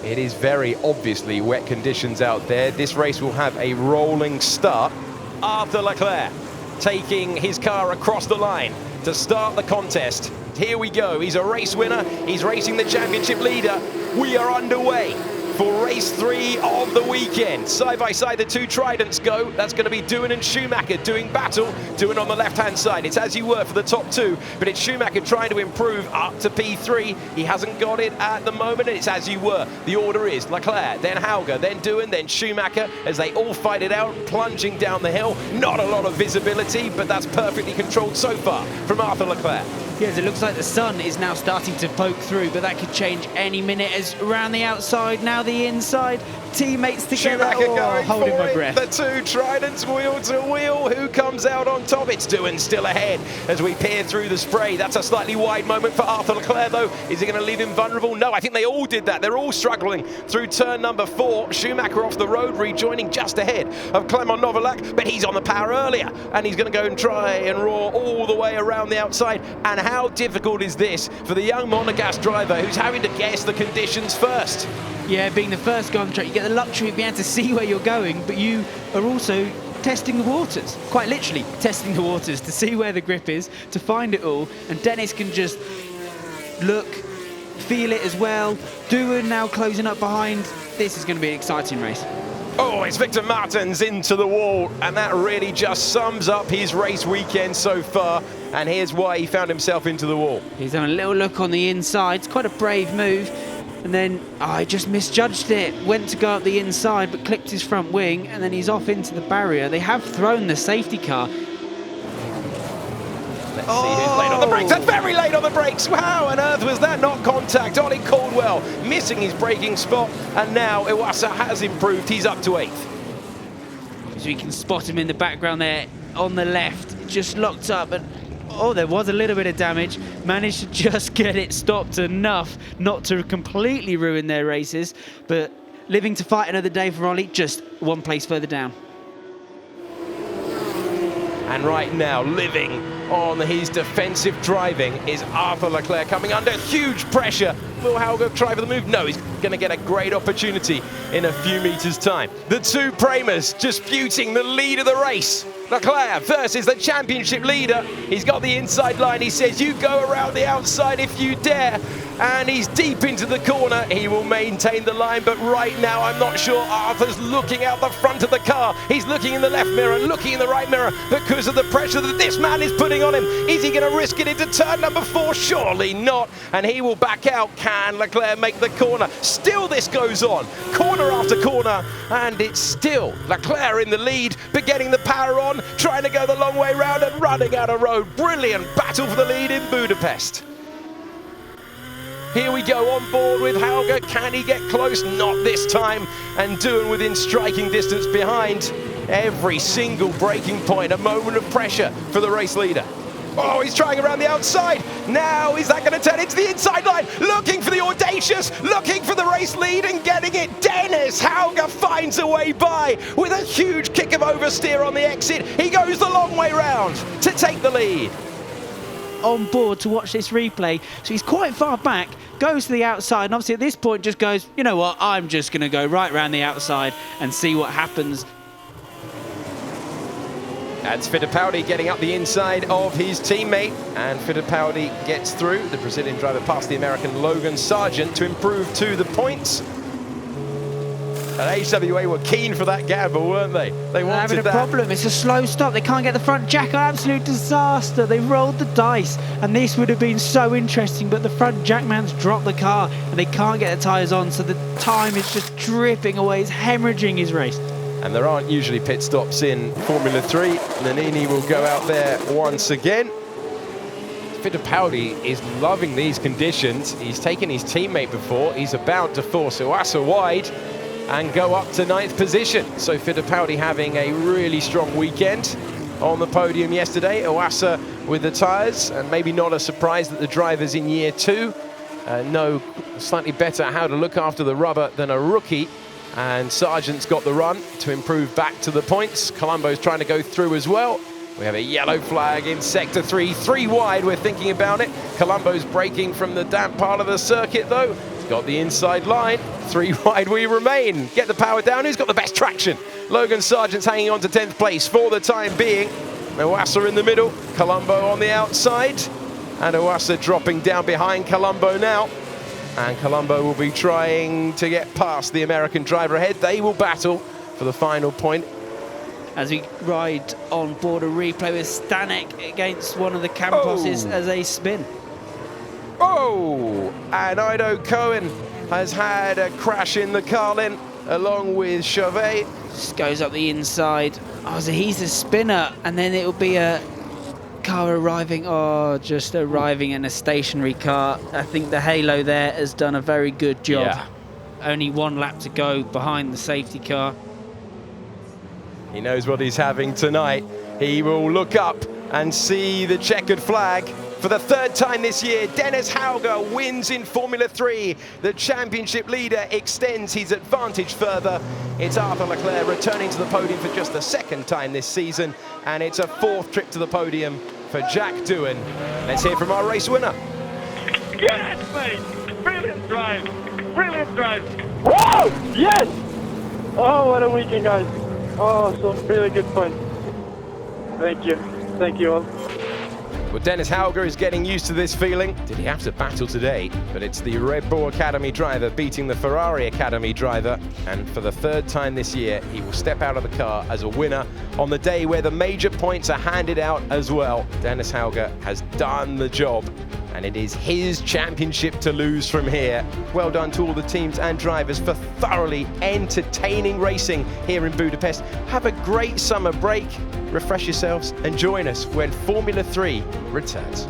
It is very obviously wet conditions out there. This race will have a rolling start. Arthur Leclerc taking his car across the line to start the contest. Here we go. He's a race winner. He's racing the championship leader. We are underway for race 3 of the weekend. Side by side, the two Tridents go. That's going to be Doohan and Schumacher doing battle. Doohan on the left-hand side. It's as you were for the top two, but it's Schumacher trying to improve up to P3. He hasn't got it at the moment, and it's as you were. The order is Leclerc, then Hauger, then Doohan, then Schumacher, as they all fight it out, plunging down the hill. Not a lot of visibility, but that's perfectly controlled so far from Arthur Leclerc. Yes, it looks like the sun is now starting to poke through, but that could change any minute as around the outside, now the inside, teammates together. Schumacher going holding for my it. breath. The two Tridents wheel to wheel. Who comes out on top? It's Doohan still ahead as we peer through the spray. That's a slightly wide moment for Arthur Leclerc, though. Is he going to leave him vulnerable? No, I think they all did that. They're all struggling through turn number 4. Schumacher off the road, rejoining just ahead of Clement Novalak, but he's on the power earlier, and he's going to go and try and roar all the way around the outside. And how difficult is this for the young Monegasque driver who's having to guess the conditions first? Yeah, being the first guy on the track, you get the luxury of being able to see where you're going, but you are also testing the waters, quite literally testing the waters to see where the grip is, to find it all, and Dennis can just look, feel it as well. Doohan now closing up behind. This is going to be an exciting race. Oh, it's Victor Martins into the wall, and that really just sums up his race weekend so far, and here's why he found himself into the wall. He's having a little look on the inside. It's quite a brave move, and then I just misjudged it. Went to go up the inside, but clipped his front wing, and then he's off into the barrier. They have thrown the safety car. Let's see who's late on the brakes. That's very late on the brakes. How on earth was that not contact? Ollie Caldwell missing his braking spot, and now Iwasa has improved. He's up to 8th. So we can spot him in the background there on the left, just locked up, and oh, there was a little bit of damage. Managed to just get it stopped enough not to completely ruin their races, but living to fight another day for Ollie, just one place further down. And right now, living on his defensive driving is Arthur Leclerc, coming under huge pressure. Will Hauger try for the move? No, he's going to get a great opportunity in a few meters' time. The two Primers disputing the lead of the race. Leclerc versus the championship leader. He's got the inside line. He says, you go around the outside if you dare. And he's deep into the corner. He will maintain the line, but right now I'm not sure Arthur's looking out the front of the car. He's looking in the left mirror, looking in the right mirror because of the pressure that this man is putting on him. Is he going to risk it into turn number 4? Surely not. And he will back out. Can Leclerc make the corner? Still this goes on. Corner after corner. And it's still Leclerc in the lead, but getting the power on, trying to go the long way round and running out of road. Brilliant battle for the lead in Budapest. Here we go on board with Hauger. Can he get close? Not this time. And Doohan within striking distance behind. Every single braking point, a moment of pressure for the race leader. Oh, he's trying around the outside. Now, is that going to turn into the inside line? Looking for the audacious, looking for the race lead and getting it. Dennis Hauger finds a way by with a huge kick of oversteer on the exit. He goes the long way round to take the lead. On board to watch this replay, so he's quite far back, goes to the outside, and obviously at this point just goes, you know what, I'm just going to go right round the outside and see what happens. That's Fittipaldi getting up the inside of his teammate, and Fittipaldi gets through. The Brazilian driver past the American Logan Sargent to improve to the points. And HWA were keen for that gamble, weren't they? They wanted having a problem. It's a slow stop. They can't get the front jack. Absolute disaster. They rolled the dice, and this would have been so interesting, but the front jackman's dropped the car, and they can't get the tyres on, so the time is just dripping away. It's hemorrhaging his race. And there aren't usually pit stops in Formula 3. Nannini will go out there once again. Fittipaldi is loving these conditions. He's taken his teammate before. He's about to force Iwasa wide and go up to 9th position. So Fittipaldi having a really strong weekend on the podium yesterday. Iwasa with the tyres, and maybe not a surprise that the drivers in year 2 know slightly better how to look after the rubber than a rookie. And Sargent's got the run to improve back to the points. Colombo's trying to go through as well. We have a yellow flag in sector 3, 3 wide, we're thinking about it. Colombo's braking from the damp part of the circuit though. got the inside line. 3 wide we remain. Get the power down. Who's got the best traction? Logan Sargent's hanging on to 10th place for the time being. Iwasa in the middle. Colombo on the outside. And Iwasa dropping down behind Colombo now. And Colombo will be trying to get past the American driver ahead. They will battle for the final point. As we ride on board a replay with Stanek against one of the Camposes as they spin. Oh! And Ido Cohen has had a crash in the Carlin along with Chauvet. Just goes up the inside. Oh, so he's the spinner, and then it'll be a car arriving. Oh, just arriving in a stationary car. I think the Halo there has done a very good job. Yeah. Only 1 lap to go behind the safety car. He knows what he's having tonight. He will look up and see the checkered flag. For the 3rd time this year, Dennis Hauger wins in Formula 3. The championship leader extends his advantage further. It's Arthur Leclerc returning to the podium for just the 2nd time this season, and it's a 4th trip to the podium for Jack Doohan. Let's hear from our race winner. Yes, mate! Brilliant drive! Brilliant drive! Whoa! Yes! Oh, what a weekend, guys. Oh, some really good fun. Thank you. Thank you all. Well, Dennis Hauger is getting used to this feeling. Did he have to battle today? But it's the Red Bull Academy driver beating the Ferrari Academy driver. And for the 3rd time this year, he will step out of the car as a winner on the day where the major points are handed out as well. Dennis Hauger has done the job, and it is his championship to lose from here. Well done to all the teams and drivers for thoroughly entertaining racing here in Budapest. Have a great summer break, refresh yourselves, and join us when Formula 3 returns.